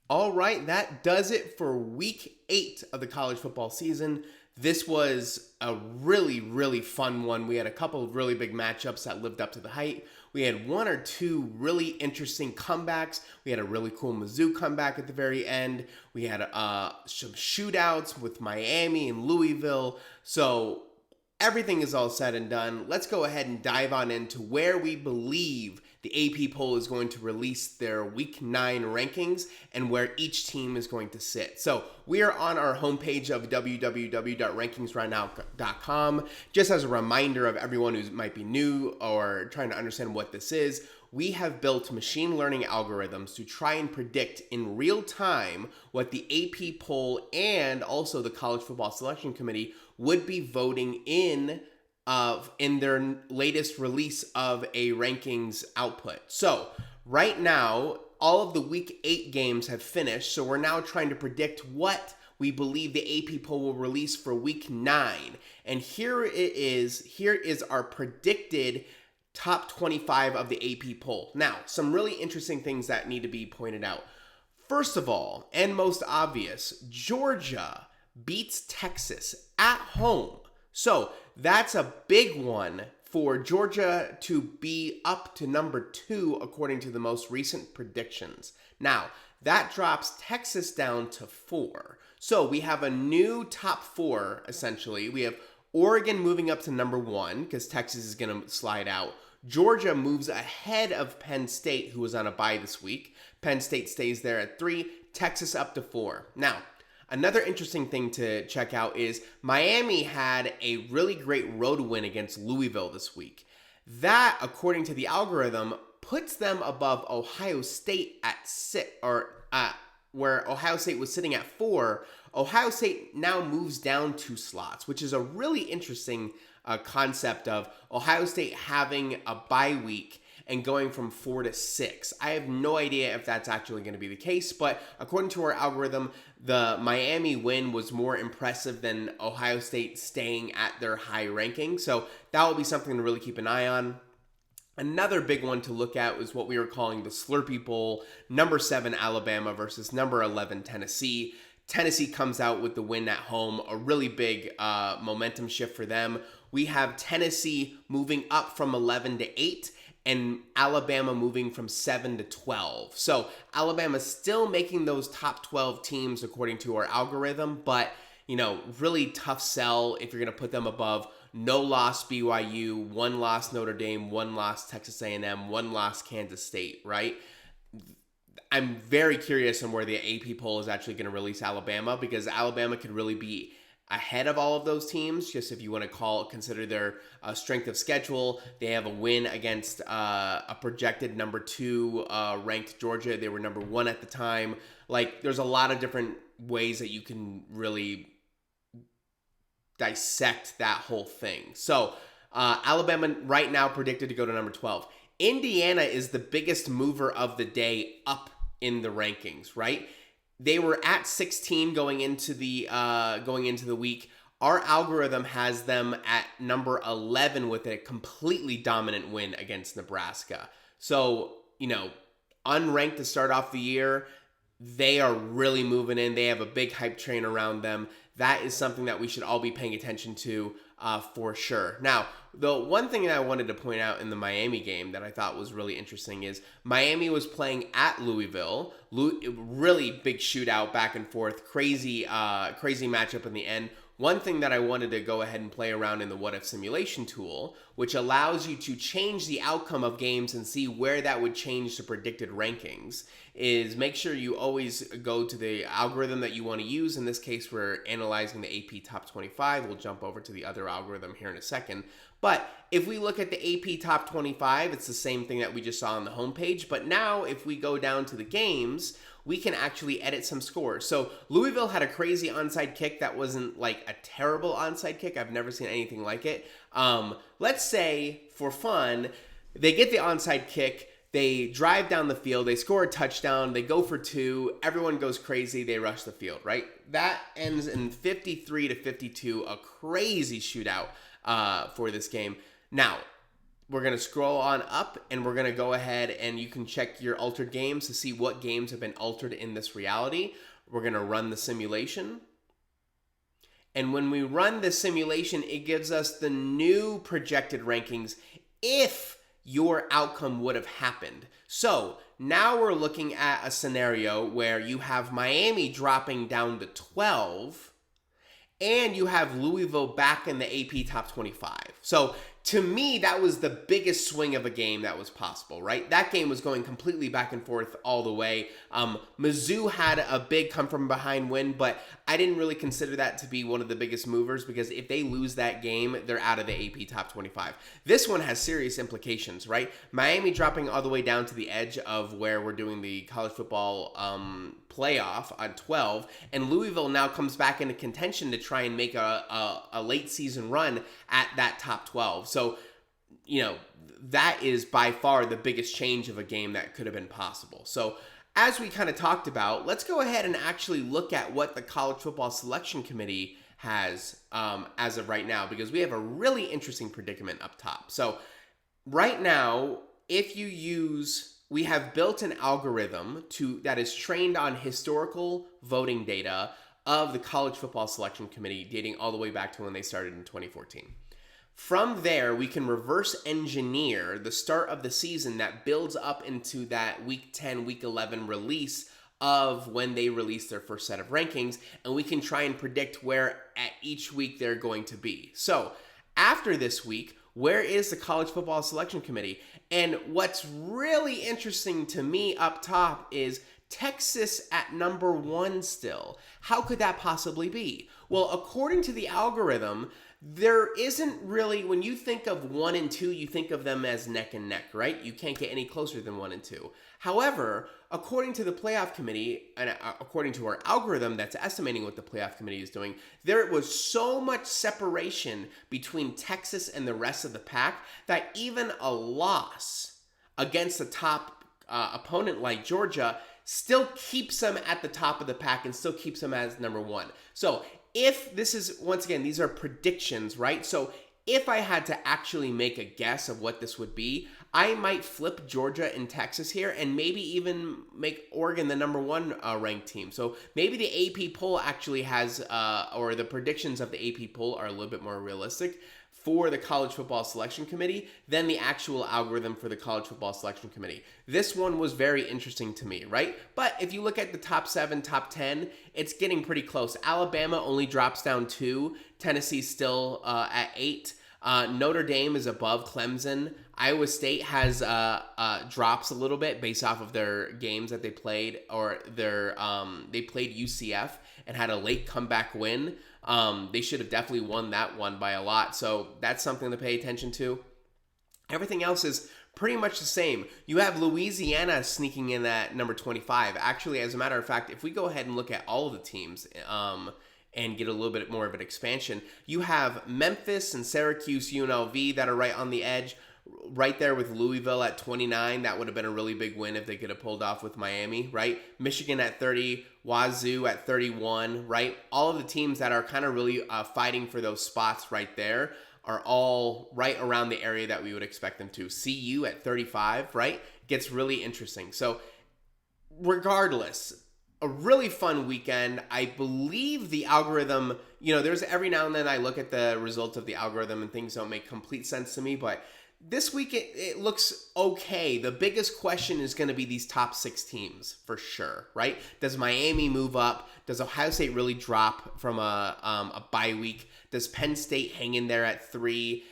All right, that does it for week 8 of the college football season. This was a really, really fun one. We had a couple of really big matchups that lived up to the hype. We had one or two really interesting comebacks. We had a really cool Mizzou comeback at the very end. We had some shootouts with Miami and Louisville. So everything is all said and done. Let's go ahead and dive on into where we believe the AP poll is going to release their week 9 rankings and where each team is going to sit. So we are on our homepage of www.rankingsrightnow.com. Just as a reminder of everyone who might be new or trying to understand what this is, we have built machine learning algorithms to try and predict in real time what the AP poll and also the College Football Selection Committee would be voting in their latest release of a rankings output. So right now, all of the week 8 games have finished. So we're now trying to predict what we believe the AP poll will release for week 9. And here it is. Here is our predicted top 25 of the AP poll. Now, some really interesting things that need to be pointed out. First of all, and most obvious, Georgia beats Texas at home. So that's a big one for Georgia to be up to number 2 according to the most recent predictions. Now, that drops Texas down to 4. So we have a new top 4, essentially. We have Oregon moving up to number 1 because Texas is going to slide out. Georgia moves ahead of Penn State, who was on a bye this week. Penn State stays there at 3, Texas up to 4. Now, another interesting thing to check out is Miami had a really great road win against Louisville this week. That, according to the algorithm, puts them above Ohio State at 6, where Ohio State was sitting at 4. Ohio State now moves down 2 slots, which is a really interesting concept of Ohio State having a bye week and going from 4 to 6. I have no idea if that's actually going to be the case, but according to our algorithm, the Miami win was more impressive than Ohio State staying at their high ranking. So that will be something to really keep an eye on. Another big one to look at was what we were calling the Slurpee Bowl, number 7 Alabama versus number 11 Tennessee. Tennessee comes out with the win at home, a really big momentum shift for them. We have Tennessee moving up from 11 to 8 and Alabama moving from 7 to 12. So Alabama's still making those top 12 teams according to our algorithm, but, really tough sell if you're going to put them above no loss BYU, 1 loss Notre Dame, 1 loss Texas A&M, 1 loss Kansas State, right? I'm very curious on where the AP poll is actually going to release Alabama, because Alabama could really be ahead of all of those teams. Just if you want to consider their strength of schedule, they have a win against a projected number 2 ranked Georgia. They were number 1 at the time. Like, there's a lot of different ways that you can really dissect that whole thing. So Alabama right now predicted to go to number 12. Indiana is the biggest mover of the day up in the rankings, right? They were at 16 going into the week. Our algorithm has them at number 11 with a completely dominant win against Nebraska. So, unranked to start off the year, they are really moving in. They have a big hype train around them. That is something that we should all be paying attention to for sure. Now, the one thing that I wanted to point out in the Miami game that I thought was really interesting is Miami was playing at Louisville. Really big shootout, back and forth, crazy matchup in the end. One thing that I wanted to go ahead and play around in the what if simulation tool, which allows you to change the outcome of games and see where that would change the predicted rankings, is make sure you always go to the algorithm that you want to use. In this case, we're analyzing the AP Top 25. We'll jump over to the other algorithm here in a second. But if we look at the AP Top 25, it's the same thing that we just saw on the homepage. But now if we go down to the games, we can actually edit some scores. So Louisville had a crazy onside kick that wasn't like a terrible onside kick. I've never seen anything like it. Let's say, for fun, they get the onside kick, they drive down the field, they score a touchdown, they go for 2, everyone goes crazy, they rush the field, right? That ends in 53-52, a crazy shootout for this game. Now, we're going to scroll on up, and we're going to go ahead and you can check your altered games to see what games have been altered in this reality. We're going to run the simulation. And when we run the simulation, it gives us the new projected rankings if your outcome would have happened. So now we're looking at a scenario where you have Miami dropping down to 12 and you have Louisville back in the AP top 25. So to me, that was the biggest swing of a game that was possible, right? That game was going completely back and forth all the way. Mizzou had a big come from behind win, but I didn't really consider that to be one of the biggest movers because if they lose that game, they're out of the AP top 25. This one has serious implications, right? Miami dropping all the way down to the edge of where we're doing the college football playoff on 12, and Louisville now comes back into contention to try and make a late season run at that top 12. So, that is by far the biggest change of a game that could have been possible. So, as we kind of talked about, let's go ahead and actually look at what the College Football Selection Committee has as of right now, because we have a really interesting predicament up top. So, right now, we have built an algorithm that is trained on historical voting data of the College Football Selection Committee dating all the way back to when they started in 2014. From there, we can reverse engineer the start of the season that builds up into that Week 10, Week 11 release of when they release their first set of rankings, and we can try and predict where at each week they're going to be. So after this week, where is the College Football Selection Committee? And what's really interesting to me up top is Texas at number 1 still. How could that possibly be? Well, according to the algorithm, there isn't really, when you think of 1 and 2, you think of them as neck and neck, right? You can't get any closer than 1 and 2. However, according to the playoff committee, and according to our algorithm that's estimating what the playoff committee is doing, there was so much separation between Texas and the rest of the pack that even a loss against a top opponent like Georgia still keeps them at the top of the pack and still keeps them as number 1. So if this is, once again, these are predictions, right? So if I had to actually make a guess of what this would be, I might flip Georgia and Texas here and maybe even make Oregon the number 1 ranked team. So maybe the AP poll actually has, or the predictions of the AP poll are a little bit more realistic for the College Football Selection Committee than the actual algorithm for the College Football Selection Committee. This one was very interesting to me, right? But if you look at the top 7, top 10, it's getting pretty close. Alabama only drops down 2. Tennessee's still at 8. Notre Dame is above Clemson. Iowa State has drops a little bit based off of their games that they played, or they played UCF and had a late comeback win. They should have definitely won that one by a lot, so that's something to pay attention to. Everything else is pretty much the same. You have Louisiana sneaking in at number 25. Actually, as a matter of fact, if we go ahead and look at all of the teams and get a little bit more of an expansion, you have Memphis and Syracuse, UNLV that are right on the edge, right there with Louisville at 29. That would have been a really big win if they could have pulled off with Miami, right? Michigan at 30, Wazoo at 31, right? All of the teams that are kind of really fighting for those spots right there are all right around the area that we would expect them to. CU at 35, right? Gets really interesting. So regardless, a really fun weekend. I believe the algorithm, there's every now and then I look at the results of the algorithm and things don't make complete sense to me, but this week it looks okay. The biggest question is going to be these top 6 teams for sure, right? Does Miami move up? Does Ohio State really drop from a bye week? Does Penn State hang in there at 3?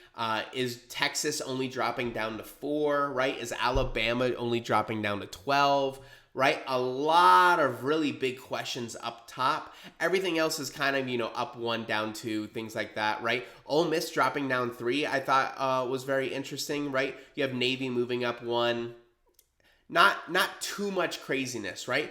Is Texas only dropping down to 4, right? Is Alabama only dropping down to 12? Right? A lot of really big questions up top. Everything else is kind of, up 1, down 2, things like that, right? Ole Miss dropping down 3, I thought was very interesting, right? You have Navy moving up 1. Not too much craziness, right?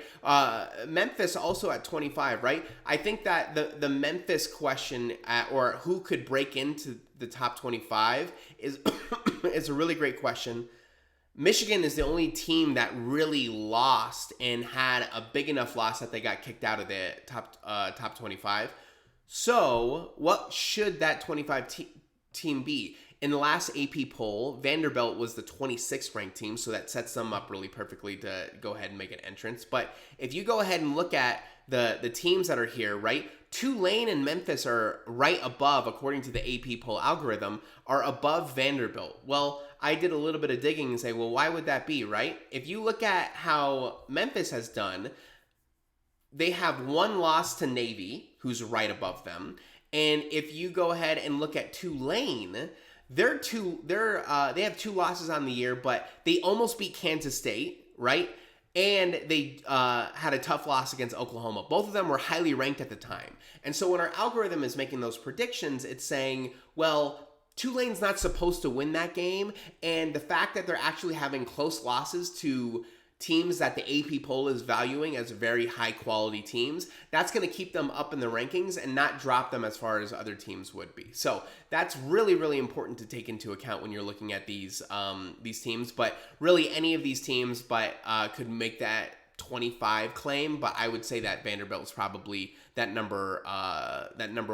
Memphis also at 25, right? I think that the Memphis question or who could break into the top 25 is is a really great question. Michigan is the only team that really lost and had a big enough loss that they got kicked out of the top 25. So what should that 25 team be? In the last AP poll, Vanderbilt was the 26th ranked team, so that sets them up really perfectly to go ahead and make an entrance. But if you go ahead and look at the teams that are here, right? Tulane and Memphis are right above, according to the AP poll algorithm, are above Vanderbilt. Well, I did a little bit of digging and say, well, why would that be, right? If you look at how Memphis has done, they have one loss to Navy, who's right above them. And if you go ahead and look at Tulane, they have two losses on the year, but they almost beat Kansas State, right? And they had a tough loss against Oklahoma. Both of them were highly ranked at the time. And so when our algorithm is making those predictions, it's saying, well, Tulane's not supposed to win that game. And the fact that they're actually having close losses to teams that the AP poll is valuing as very high quality teams, that's going to keep them up in the rankings and not drop them as far as other teams would be. So that's really, really important to take into account when you're looking at these teams. But really any of these teams could make that 25 claim, but I would say that Vanderbilt is probably that number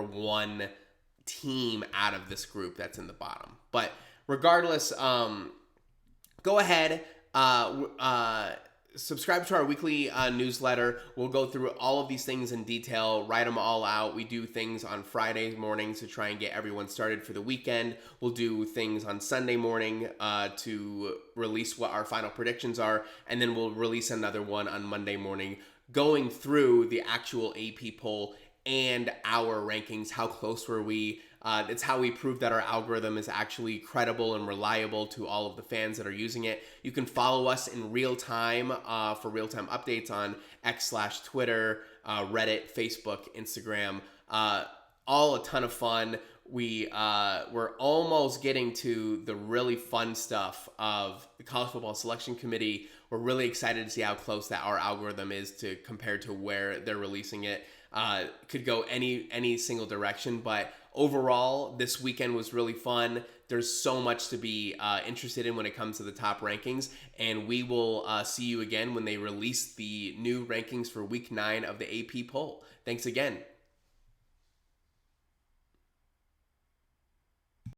one team out of this group that's in the bottom. But regardless, go ahead, subscribe to our weekly newsletter. We'll go through all of these things in detail, write them all out. We do things on Friday mornings to try and get everyone started for the weekend. We'll do things on Sunday morning to release what our final predictions are, and then we'll release another one on Monday morning going through the actual AP poll and our rankings. How close were we? It's how we prove that our algorithm is actually credible and reliable to all of the fans that are using it. You can follow us in real time for real-time updates on X/Twitter, Reddit, Facebook, Instagram. All a ton of fun. We're almost getting to the really fun stuff of the College Football Selection Committee. We're really excited to see how close that our algorithm is to compared to where they're releasing it. Could go any single direction, but overall, this weekend was really fun. There's so much to be interested in when it comes to the top rankings, and we will see you again when they release the new rankings for week 9 of the AP poll. Thanks again.